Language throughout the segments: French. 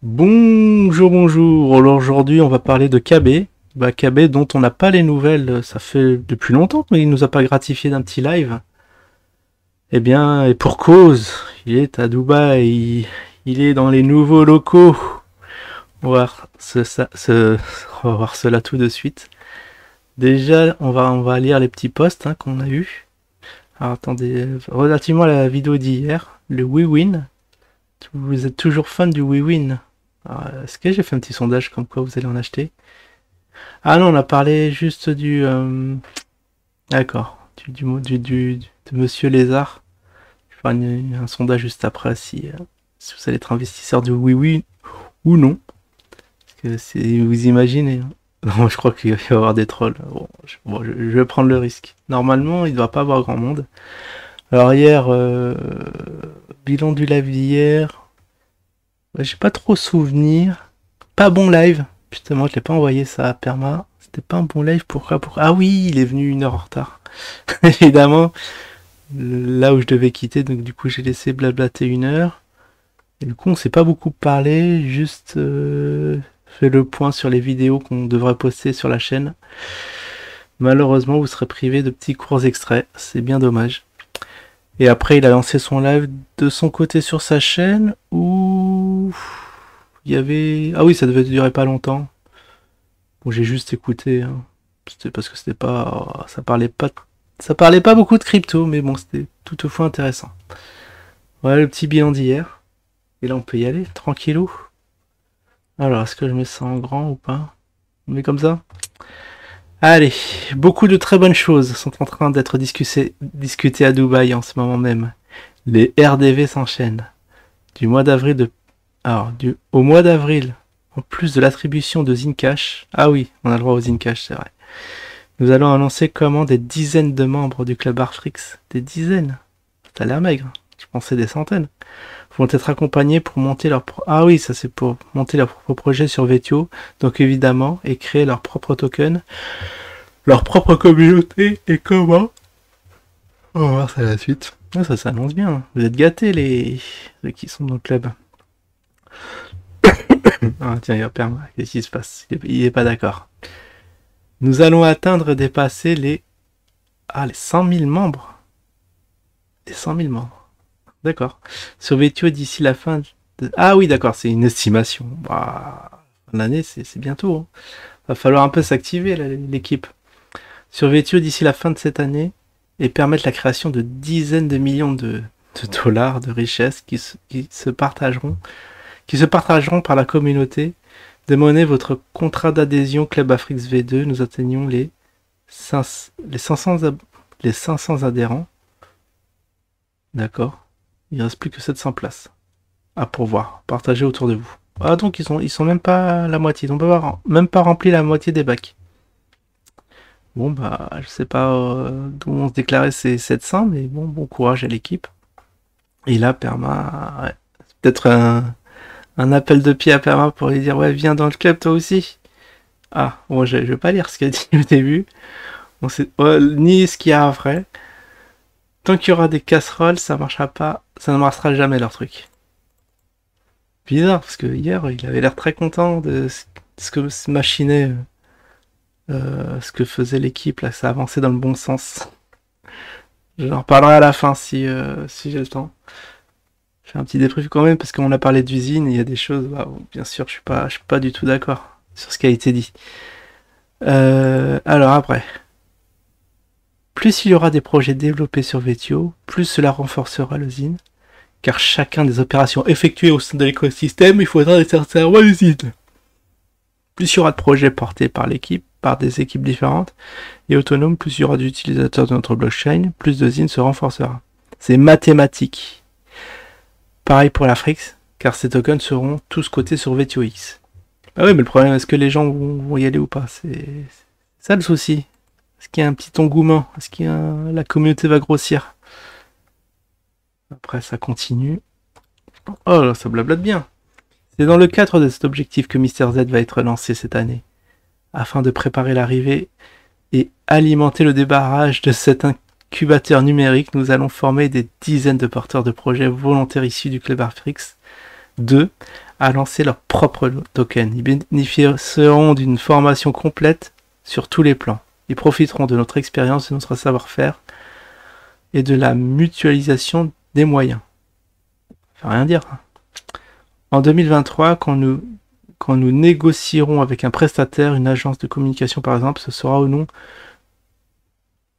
Bonjour, bonjour. Alors aujourd'hui, on va parler de KB. KB dont on n'a pas les nouvelles, ça fait depuis longtemps qu'il nous a pas gratifié d'un petit live. Eh bien, et pour cause, il est à Dubaï, il est dans les nouveaux locaux. On va voir, on va voir cela tout de suite. Déjà, on va lire les petits posts qu'on a eus. Alors attendez, relativement à la vidéo d'hier, le WeWin. Vous êtes toujours fan du WeWin? Est-ce que j'ai fait un petit sondage comme quoi vous allez en acheter? Ah non, on a parlé juste du... d'accord, de Monsieur Lézard. Je ferai un sondage juste après si vous allez être investisseur de WeWin ou non. Parce que vous imaginez. Non, je crois qu'il va y avoir des trolls. Bon, je vais prendre le risque. Normalement, il ne doit pas avoir grand monde. Alors hier, bilan du live d'hier. Ouais, j'ai pas trop souvenir. Pas bon live. Justement, je l'ai pas envoyé ça à Perma. C'était pas un bon live. Pourquoi? Ah oui, il est venu 1 heure en retard. Évidemment, là où je devais quitter. Donc du coup, j'ai laissé blablater 1 heure. Et du coup, on s'est pas beaucoup parlé. Juste fait le point sur les vidéos qu'on devrait poster sur la chaîne. Malheureusement, vous serez privé de petits courts extraits. C'est bien dommage. Et après, il a lancé son live de son côté sur sa chaîne où il y avait... Ah oui, ça devait durer pas longtemps. Bon, j'ai juste écouté. C'était parce que c'était pas... Ça parlait pas beaucoup de crypto, mais bon, c'était toutefois intéressant. Voilà le petit bilan d'hier. Et là, on peut y aller, tranquillou. Alors, est-ce que je mets ça en grand ou pas? On met comme ça? Allez, beaucoup de très bonnes choses sont en train d'être discutées à Dubaï en ce moment même. Les RDV s'enchaînent. Du mois d'avril de... Alors, au mois d'avril, en plus de l'attribution de Zincash... Ah oui, on a le droit au Zincash, c'est vrai. Nous allons annoncer comment des dizaines de membres du club Arfrix, des dizaines, ça a l'air maigre, je pensais des centaines, vont être accompagnés pour monter leur... Ah oui, ça c'est pour monter leur propre projet sur Vetio, donc évidemment, et créer leur propre token, leur propre communauté, et comment... On va voir ça à la suite. Ah, ça s'annonce bien, vous êtes gâtés ceux qui sont dans le club. Ah tiens, il y a Perma, qu'est-ce qui se passe? Il est pas d'accord. Nous allons dépasser les... Ah, les 100 000 membres. Les 100 000 membres. D'accord. Sur Vetio d'ici la fin de... Ah oui, d'accord, c'est une estimation. Bah, fin d'année, c'est bientôt. Va falloir un peu s'activer, l'équipe. Sur Vetio d'ici la fin de cette année et permettre la création de dizaines de millions de dollars de richesses qui se partageront par la communauté. Demandez votre contrat d'adhésion Club Afrix V2. Nous atteignons les 500 adhérents. D'accord. Il ne reste plus que 700 places à pourvoir. Partagez autour de vous. Ah donc ils sont même pas la moitié. Ils n'ont même pas rempli la moitié des bacs. Bon bah je sais pas d'où on se déclarait ces 700, mais bon courage à l'équipe. Et là Perma, ouais, c'est peut-être un appel de pied à Perma pour lui dire ouais viens dans le club toi aussi. Ah bon je vais pas lire ce qu'il a dit au début. On sait, ni ce qu'il y a après. Tant qu'il y aura des casseroles, ça marchera pas, ça ne marchera jamais leur truc. Bizarre, parce que hier, il avait l'air très content de ce que se machinait, ce que faisait l'équipe, là, ça avançait dans le bon sens. J'en reparlerai à la fin si j'ai le temps. Je fais un petit débrief quand même, parce qu'on a parlé d'usine, il y a des choses, bah, bien sûr, je suis pas du tout d'accord sur ce qui a été dit. Alors après, plus il y aura des projets développés sur Vetio, plus cela renforcera l'usine, car chacun des opérations effectuées au sein de l'écosystème, il faudra des serveurs l'usine. Plus il y aura de projets portés par l'équipe, par des équipes différentes et autonomes, plus il y aura d'utilisateurs de notre blockchain, plus de zine se renforcera. C'est mathématique. Pareil pour l'Afrix, car ces tokens seront tous cotés sur VTOX. Ah oui, mais le problème, est-ce que les gens vont y aller ou pas? C'est ça le souci. Est-ce qu'il y a un petit engouement? Est-ce que la communauté va grossir? Après, ça continue. Oh là, ça blablate bien. C'est dans le cadre de cet objectif que Mister Z va être lancé cette année, afin de préparer l'arrivée et alimenter le débarrage de cet incubateur numérique. Nous allons former des dizaines de porteurs de projets volontaires issus du Club Arfrix 2 à lancer leur propre token. Ils bénéficieront d'une formation complète sur tous les plans. Ils profiteront de notre expérience, de notre savoir-faire et de la mutualisation des moyens. Ça veut rien dire. En 2023, quand nous négocierons avec un prestataire, une agence de communication par exemple, ce sera au nom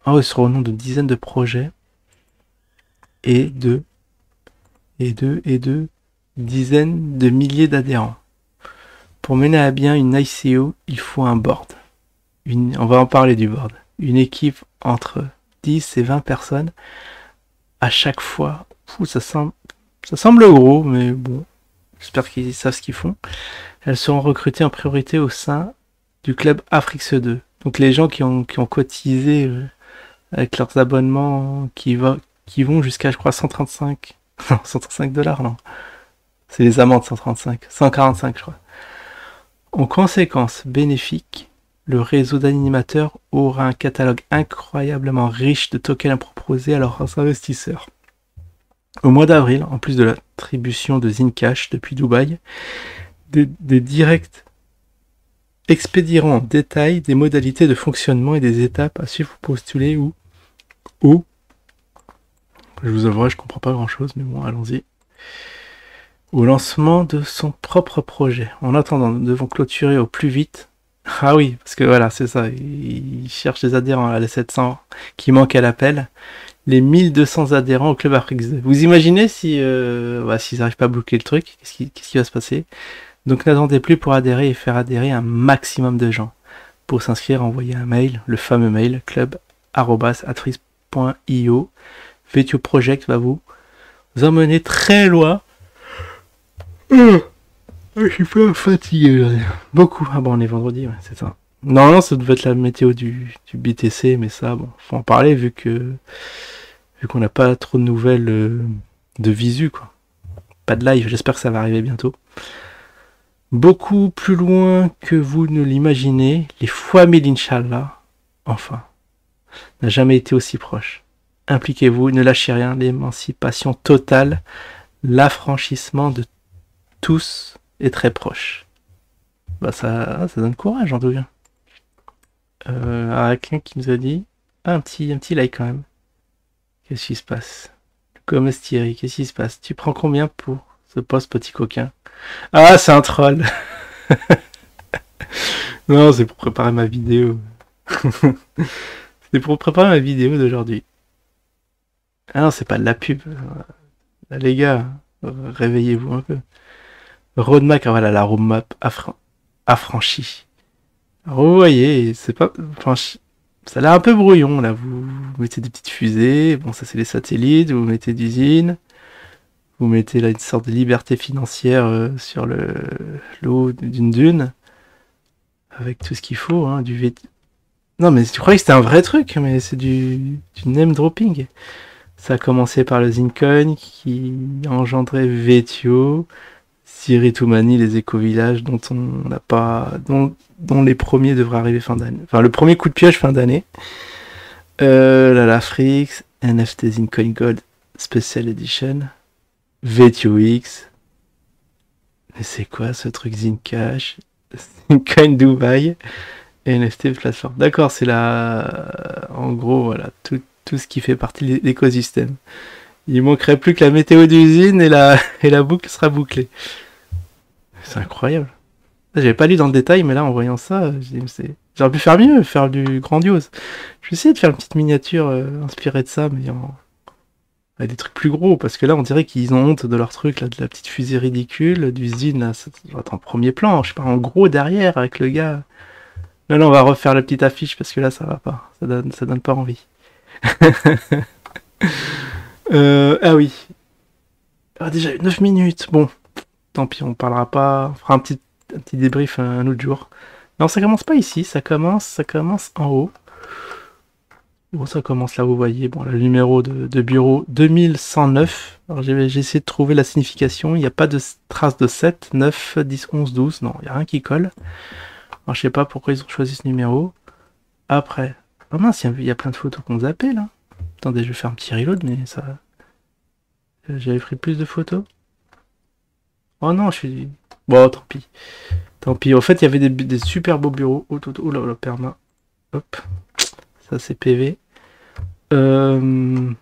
de dizaines de projets et de dizaines de milliers d'adhérents. Pour mener à bien une ICO, il faut un board. On va en parler du board. Une équipe entre 10 et 20 personnes à chaque fois. Ça semble gros, mais bon, j'espère qu'ils savent ce qu'ils font. Elles seront recrutées en priorité au sein du club Afrique 2. Donc les gens qui ont cotisé avec leurs abonnements qui vont jusqu'à, je crois, 135. Non, 135 $, non. C'est les amendes 145, je crois. En conséquence bénéfique, le réseau d'animateurs aura un catalogue incroyablement riche de tokens à proposer à leurs investisseurs. Au mois d'avril, en plus de l'attribution de Zincash depuis Dubaï, des directs expédieront en détail des modalités de fonctionnement et des étapes à suivre pour postuler ou je vous avouerai, je comprends pas grand chose, mais bon, allons-y. Au lancement de son propre projet. En attendant, nous devons clôturer au plus vite. Ah oui, parce que voilà, c'est ça. Ils cherchent des adhérents à les 700 qui manquent à l'appel. Les 1200 adhérents au Club Afrique 2. Vous imaginez si s'ils n'arrivent pas à bloquer le truc, qu'est-ce qui va se passer? Donc n'attendez plus pour adhérer et faire adhérer un maximum de gens. Pour s'inscrire, envoyez un mail, le fameux mail club@atrice.io. VTO Project va vous emmener très loin. Je suis pas fatigué. Beaucoup. Ah bon, on est vendredi, ouais, c'est ça. Normalement, ça devait être la météo du BTC, mais ça, bon, faut en parler vu qu'on n'a pas trop de nouvelles de visu, quoi. Pas de live, j'espère que ça va arriver bientôt. Beaucoup plus loin que vous ne l'imaginez, les fois 1000 Inch'Allah, enfin, n'a jamais été aussi proche. Impliquez-vous, ne lâchez rien, l'émancipation totale, l'affranchissement de tous est très proche. Bah ça donne courage en tout cas. Quelqu'un qui nous a dit un petit like quand même. Qu'est-ce qui se passe? Comme Thierry, qu'est-ce qui se passe? Tu prends combien pour ce poste, petit coquin? Ah, c'est un troll. Non, c'est pour préparer ma vidéo. C'est pour préparer ma vidéo d'aujourd'hui. Ah non, c'est pas de la pub. Là, les gars, réveillez-vous un peu. Roadmap, voilà, la roadmap affranchie. Alors, vous voyez, c'est pas... Enfin, ça a l'air un peu brouillon, là. Vous mettez des petites fusées. Bon, ça, c'est les satellites. Vous mettez d'usines. Vous mettez là une sorte de liberté financière sur le haut d'une dune. Avec tout ce qu'il faut, hein, du VT. Non, mais tu croyais que c'était un vrai truc, mais c'est du name dropping. Ça a commencé par le Zincoin qui a engendré Vetio, Siri Toumani, les éco-villages dont on n'a pas, dont les premiers devraient arriver fin d'année. Enfin, le premier coup de pioche fin d'année. L'Afrix, NFT Zincoin Gold Special Edition, Vetio X. Mais c'est quoi ce truc Zincash? Zincoin Dubaï, NFT plateforme. D'accord, c'est la, en gros, voilà, tout ce qui fait partie de l'écosystème. Il manquerait plus que la météo d'usine et la boucle sera bouclée. C'est incroyable. J'avais pas lu dans le détail, mais là, en voyant ça, j'aurais pu faire mieux, faire du grandiose. Je vais essayer de faire une petite miniature inspirée de ça, mais avec des trucs plus gros, parce que là, on dirait qu'ils ont honte de leur truc, là, de la petite fusée ridicule, d'usine, là, ça doit être en premier plan, je sais pas, en gros, derrière, avec le gars. Non, on va refaire la petite affiche, parce que là, ça va pas. Ça donne pas envie. Ah oui. Ah, déjà 9 minutes. Bon, tant pis, on parlera pas. On fera un petit débrief un autre jour. Non, ça commence pas ici, ça commence en haut. Bon, ça commence là, vous voyez. Bon, le numéro de bureau 2109. Alors, j'ai essayé de trouver la signification. Il n'y a pas de trace de 7, 9, 10, 11, 12. Non, il n'y a rien qui colle. Alors, je sais pas pourquoi ils ont choisi ce numéro. Après. Oh mince, il y a plein de photos qu'on zappait là. Attendez, je vais faire un petit reload, mais ça... J'avais pris plus de photos. Oh non, je suis... Bon, tant pis. Tant pis. En fait, il y avait des super beaux bureaux. Oh, oh là là, perma. Hop. Ça, c'est PV. Non,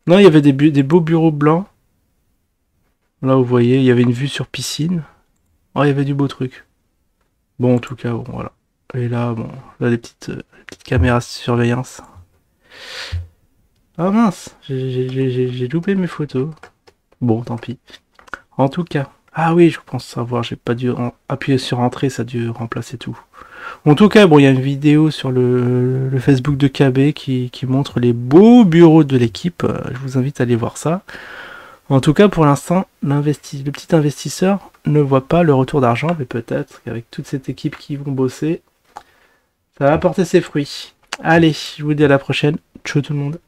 il y avait des beaux bureaux blancs. Là, vous voyez, il y avait une vue sur piscine. Oh, il y avait du beau truc. Bon, en tout cas, bon, voilà. Et là, bon, là, les petites caméras de surveillance. Ah mince, j'ai loupé mes photos. Bon, tant pis. En tout cas. Ah oui, je pense savoir, j'ai pas dû appuyer sur entrée, ça a dû remplacer tout. En tout cas, bon, il y a une vidéo sur le Facebook de KB qui montre les beaux bureaux de l'équipe. Je vous invite à aller voir ça. En tout cas, pour l'instant, le petit investisseur ne voit pas le retour d'argent, mais peut-être qu'avec toute cette équipe qui vont bosser, ça va apporter ses fruits. Allez, je vous dis à la prochaine. Ciao tout le monde.